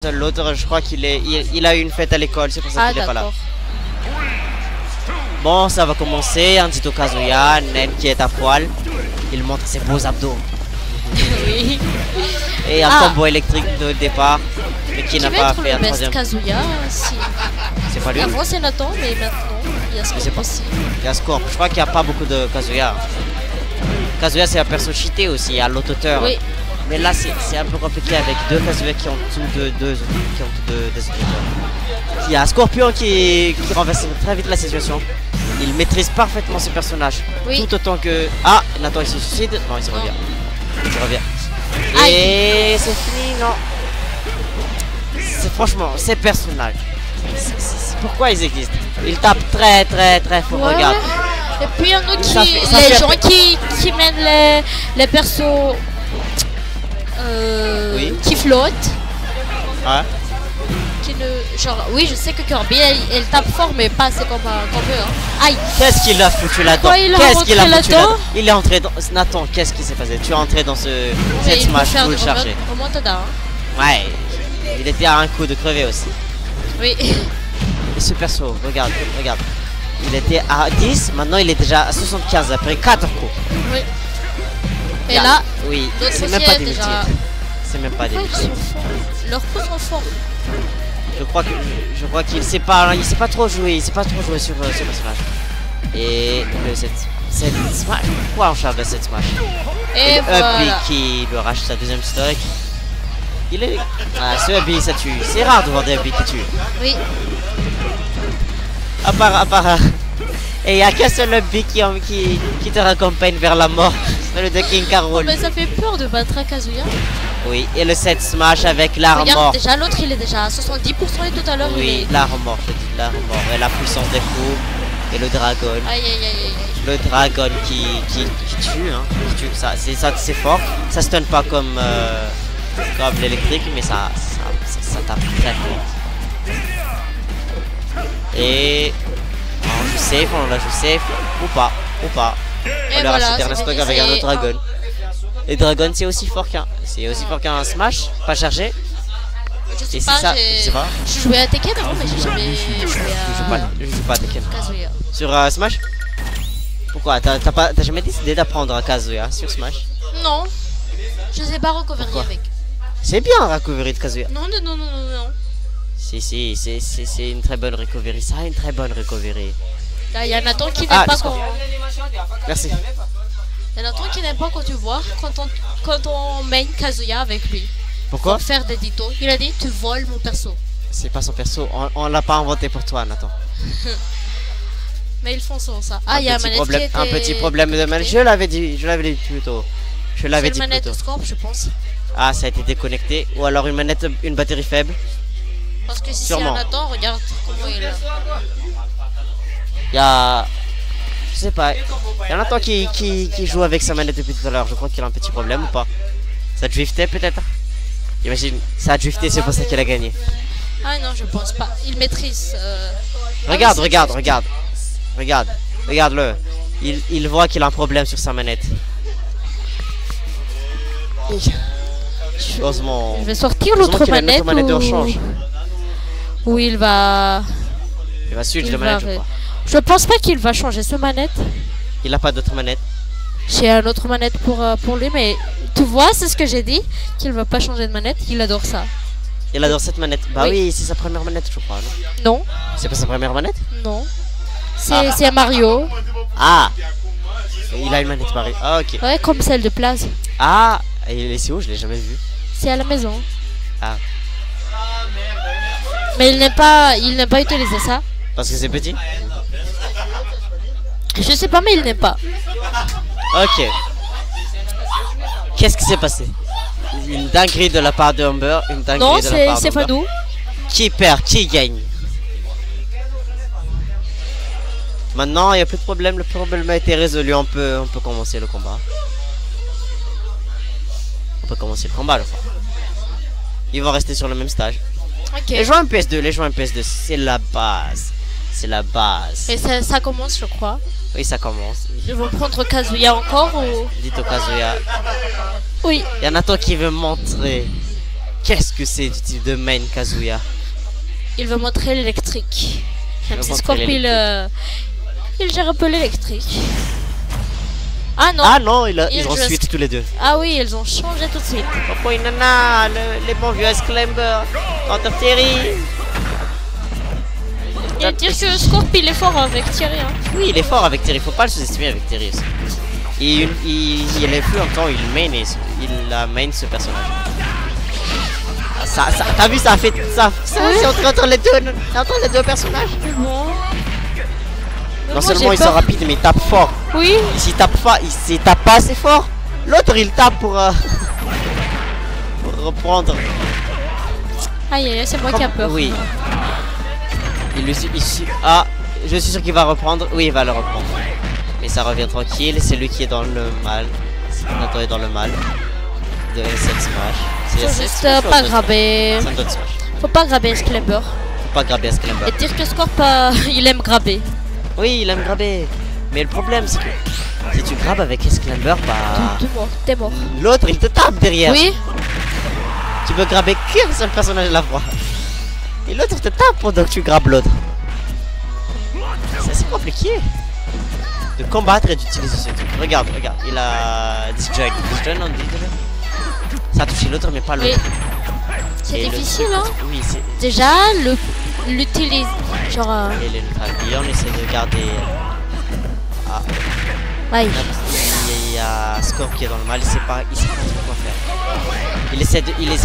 L'autre, je crois il a eu une fête à l'école, c'est pour ça qu'il est pas là. Bon, ça va commencer. Andito Kazuya, Nen qui est à poil. Il montre ses beaux abdos. Oui. Et un combo électrique de départ, mais qui n'a pas fait un troisième. Kazuya, si. C'est pas lui. Avant c'est Nathan, mais maintenant il y a Scorp aussi. Il y a Scorp. Je crois qu'il n'y a pas beaucoup de Kazuya. Kazuya c'est un perso cheaté aussi, à l'auteur. Oui. Mais là c'est un peu compliqué avec deux Kazuya qui ont tout des auteurs. Il y a Scorpion qui renverse très vite la situation. Il maîtrise parfaitement ce personnage. Oui. Tout autant que... Ah, Nathan il se suicide. Non, il se revient. Il revient. Et c'est fini, non. C'est franchement, ces personnages. Pourquoi ils existent? Ils tapent très fort, ouais. Regarde. Et puis il y en a qui mènent les persos oui. qui flottent. Ouais. Qui ne... Genre, oui, je sais que Kirby, elle tape fort, mais pas assez comme veut. Hein. Aïe. Qu'est-ce qu'il a foutu là-dedans? Qu'est-ce qu'il a foutu là-dedans? Il est entré dans... Nathan, qu'est-ce qui s'est passé? Tu es entré dans cette smash full chargé. Remontada, hein. Ouais. Il était à un coup de crever aussi. Oui. Et ce perso, regarde. Il était à 10, maintenant il est déjà à 75 après 4 coups. Oui. Et là, oui, c'est même pas des multis. C'est même pas des multis. Leurs coups sont forts. Je crois qu'il sait pas trop jouer, sur ce personnage. Et le 7 smash, pourquoi on charge le 7 smash? Et voilà. Up qui lui arrache sa deuxième stock. Il est... Ah, ce Up ça tue. C'est rare de voir des Up qui tuent. Oui. À part... Et il n'y a qu'un seul Up qui te raccompagne vers la mort. C'est le de King Carol. Mais ça fait peur de battre un Kazuya. Oui, et le 7 smash avec l'armor. Regarde, déjà l'autre il est déjà à 70% et tout à l'heure oui, l'armor, je dis l'armor. Et la puissance des fous. Et le dragon. Aïe. Le dragon qui tue, hein. Qui tue, ça, c'est fort. Ça stun pas comme l'électrique, mais ça tape très fort. Et... on la joue safe. Ou pas. On leur achète un stock avec un autre dragon. Et dragon c'est aussi fort qu'un smash, pas chargé. Je sais pas. Je jouais à Tekken avant, mais j'ai jamais joué à... Je joue pas à Tekken. Kazuya. Sur Smash? Pourquoi? T'as jamais décidé d'apprendre à Kazuya sur Smash? Non. Je sais pas recovery avec. C'est bien recovery de Kazuya. Non. Si, c'est une très bonne recovery. Ça a une très bonne recovery. Là, il y a Nathan qui n'aime pas quand... Merci. Il y a Nathan qui n'aime pas quand tu vois, quand on main Kazuya avec lui. Pourquoi? Pour faire des ditos. Il a dit, tu voles mon perso. C'est pas son perso, on l'a pas inventé pour toi, Nathan. Mais ils font souvent ça. Ah, il y a un petit problème de manette. Je l'avais dit plus tôt. C'est une manette de Scorp, je pense. Ah, ça a été déconnecté. Ou alors une batterie faible. Parce que si c'est un Nathan, regarde comment il est. Il y a... Je sais pas. Il y a un Nathan qui joue avec sa manette depuis tout à l'heure. Je crois qu'il a un petit problème ou pas. Ça driftait peut-être. Imagine, ça a drifté, c'est pour ça qu'il a gagné. Ah non, je pense pas. Il maîtrise. Regarde-le. Il voit qu'il a un problème sur sa manette. Heureusement. Je vais sortir l'autre manette. Ou il va... Il va switch de manette, je crois. Je pense pas qu'il va changer ce manette. Il a pas d'autre manette. J'ai un autre manette pour lui, mais tu vois, c'est ce que j'ai dit, qu'il va pas changer de manette. Il adore ça. Il adore cette manette. Bah oui, c'est sa première manette, je crois, non? Non. C'est pas sa première manette? Non. C'est un Mario. Ah. Il a une manette Mario. Ah, ok. Ouais, comme celle de Place. Ah. Et c'est où? Je l'ai jamais vu. C'est à la maison. Ah. Mais il n'aime pas utiliser ça. Parce que c'est petit? Je sais pas, mais il n'aime pas. Ok. Qu'est-ce qui s'est passé? Une dinguerie de la part de Humber. Non, c'est Fadou. Qui perd? Qui gagne? Maintenant, il n'y a plus de problème. Le problème a été résolu. On peut commencer le combat. On peut commencer le combat, je crois. Ils vont rester sur le même stage. Ok. Les joueurs MP2, c'est la base. C'est la base. Et ça commence, je crois. Oui, ça commence. Ils vont prendre Kazuya encore ou... Dites au Kazuya. Oui. Il y a Nathan qui veut montrer. Qu'est-ce que c'est du type de main Kazuya? Il veut montrer l'électrique. Même veut si montrer Scorpion il gère un peu l'électrique. Ah non. Ah non, ils ont juste- suite tous les deux. Ah oui, ils ont changé tout de suite. Pourquoi nana, les bons vieux Excalibur contre Terry. Et dire que Scorpion est fort avec Thierry. Hein. Oui, il est fort avec Terry, faut pas le sous-estimer avec Terry aussi. Il est plus en temps, il a main ce personnage. Ah, ça, t'as vu, ça a fait ça c'est entre les deux personnages. Bon. Non seulement ils sont rapides, mais ils tapent fort. Oui. S'ils tapent pas assez fort, l'autre il tape pour reprendre. Aïe aïe, c'est moi qui a peur. Oui. Ah, je suis sûr qu'il va reprendre. Oui, il va le reprendre. Mais ça revient tranquille. C'est lui qui est dans le mal. Nathan est dans le mal de cette smash. Faut juste pas graber. C'est un autre smash. Faut pas graber Excalibur. Faut pas graber Excalibur. Et dire que Scorp, il aime graber. Oui, il aime graber. Mais le problème, c'est que si tu grabes avec Excalibur, bah. T'es mort. L'autre, il te tape derrière. Oui. Tu peux graber qu'un seul personnage à la fois. Et l'autre te tape pendant que tu grabes l'autre. C'est assez compliqué de combattre et d'utiliser ce truc. Regarde, il a disjoint. Disjoint, on dit. Ça a touché l'autre, mais pas l'autre. Oui. C'est difficile, hein. Oui, c'est. Déjà, l'utilise. Genre. Et le neutral on essaie de garder. Ah. Aïe. Il y a Scorp qui est dans le mal, il sait pas trop quoi faire. Il essaie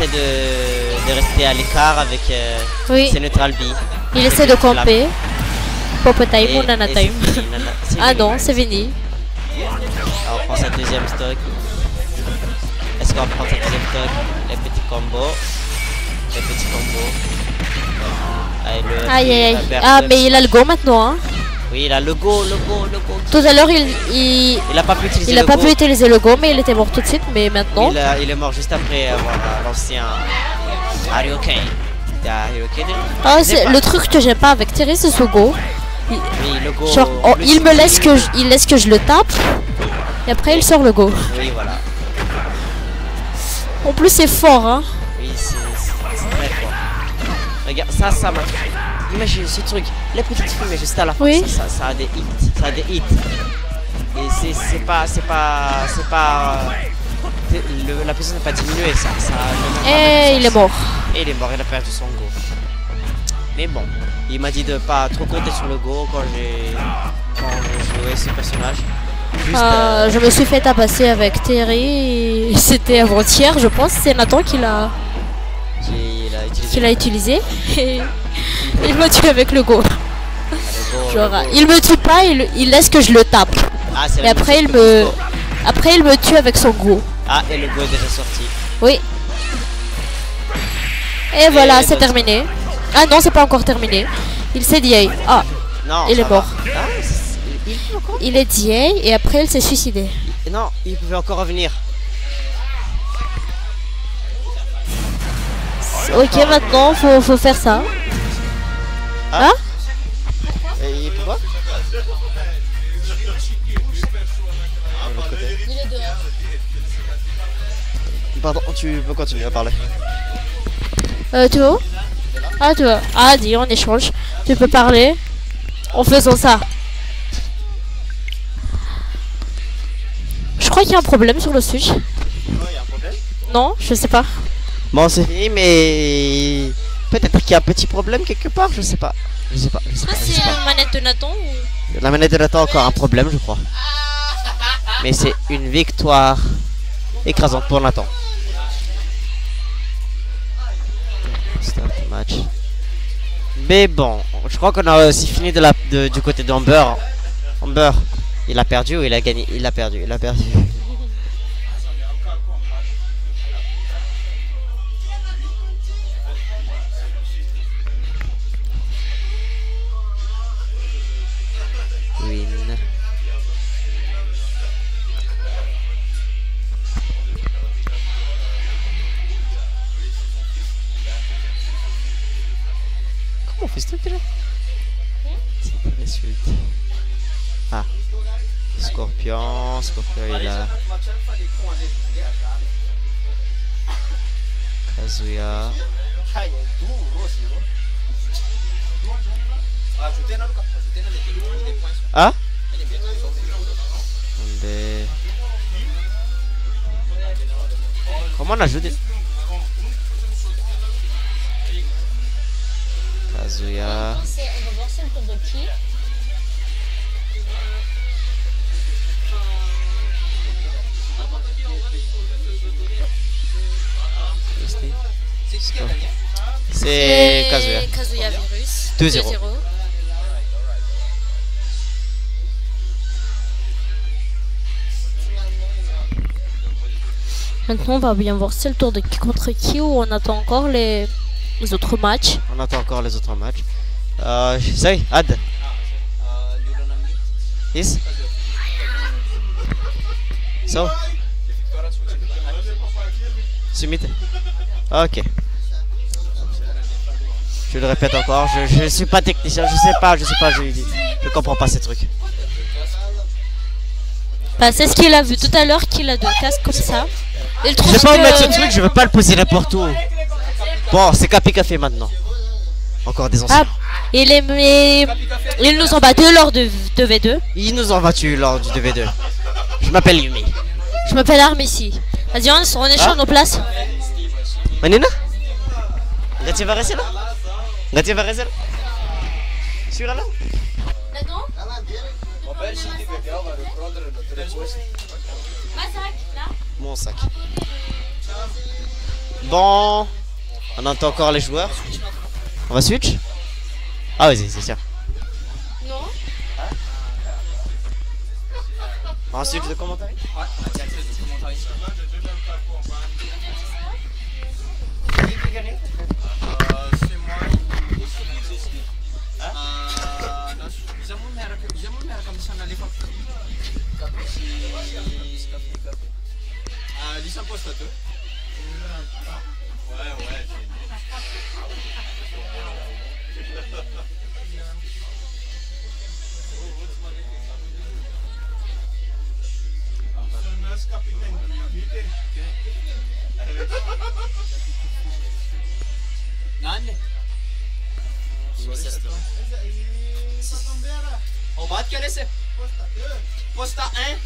de rester à l'écart avec Oui. ses neutral B. Il essaie de camper. Popo time Et- ou Nana et time. c'est fini, c'est Ah fini. non, c'est fini. Alors, on prend sa deuxième stock. Est-ce qu'on prend sa deuxième stock? Les petits combos. Allez, Aïe aïe aïe. la Ah, Berthe. mais il a le go maintenant, hein. Oui, il a le go. Tout à l'heure, il Il a pas pu utiliser a le pas go. pu utiliser le go, mais il était mort tout de suite. Mais maintenant. Il est mort juste après avoir lancé un Harioken. Ah, c'est le truc que j'aime pas avec Thierry, c'est ce go. Oui, le go. Genre, oh, il laisse que je le tape. Et après, il sort le go. Oui, voilà. En plus, c'est fort, hein. Oui, c'est très fort. Regarde, ça m'a touché. Imagine ce truc, les petites fumées juste à la fin, Oui. ça a des hits. Et c'est pas la personne n'est pas diminuée, ça Et il est mort. Et il est mort, il a perdu son go. Mais bon, il m'a dit de pas trop compter sur le go quand j'ai joué ce personnage. Juste, Je me suis fait tabasser avec Thierry. C'était avant-hier, je pense. C'est Nathan qui l'a utilisé. Et il me tue avec le go. Genre, il me tue pas, il laisse que je le tape. Ah, c'est Et la après, musique il me tue avec son go. Ah, et le go est déjà sorti. Oui. Et voilà, c'est l'autre- terminé. Ah non, c'est pas encore terminé. Il s'est DA. Ah, Non, il ça est mort. va. Ah, il peut encore. Il est DA et après, il s'est suicidé. Non, il pouvait encore revenir. Ok, maintenant, faut faire ça. Ah. Hein? Et pourquoi? Pardon, tu peux continuer à parler. Tu veux? Ah, tu veux? Ah, dis, on échange. Tu peux parler en faisant ça. Je crois qu'il y a un problème sur le Switch. Il y a un problème? Non, je sais pas. Bon, c'est fini, mais peut-être qu'il y a un petit problème quelque part, je sais pas. Je sais pas. C'est la manette de Nathan ou... La manette de Nathan a encore un problème, je crois. Mais c'est une victoire écrasante pour Nathan. Start match. Mais bon, je crois qu'on a aussi fini du côté d'Amber. Amber, il a perdu ou il a gagné? Il a perdu. Win. Comment on fait ce truc déjà? C'est la suite. Ah. Scorpion il a... Kazuya. Ah? Comment on ajoute des... Kazuya. On va voir c'est le tour de qui. C'est Kazuya. Kazuya Virus. 2-0. Maintenant, on va bien voir c'est le tour de qui contre qui ou on attend encore les autres matchs. On attend encore les autres matchs. Zay, Ad. Is? So? Sumit. Ok. Je le répète encore, je suis pas technicien, je sais pas, je comprends pas ces trucs. Bah, c'est ce qu'il a vu tout à l'heure qu'il a deux casques comme ça. Je vais pas mettre ce truc, je veux pas le poser n'importe où. Bon, c'est Capi Café maintenant. Encore des anciens. Ah, ils nous ont battus lors de 2v2. Ils nous ont battus lors du 2v2. Je m'appelle Yumi. Je m'appelle Armessi. Vas-y, on échange nos places. Manina? Gati va rester là? Gati va rester là? Sûr là? Maintenant? Mon sac. Bon, on entend encore les joueurs. On va switch? Ah vas-y, c'est sûr. Non. On va switch de commentaires? O ba't ka nasa? Posta 1?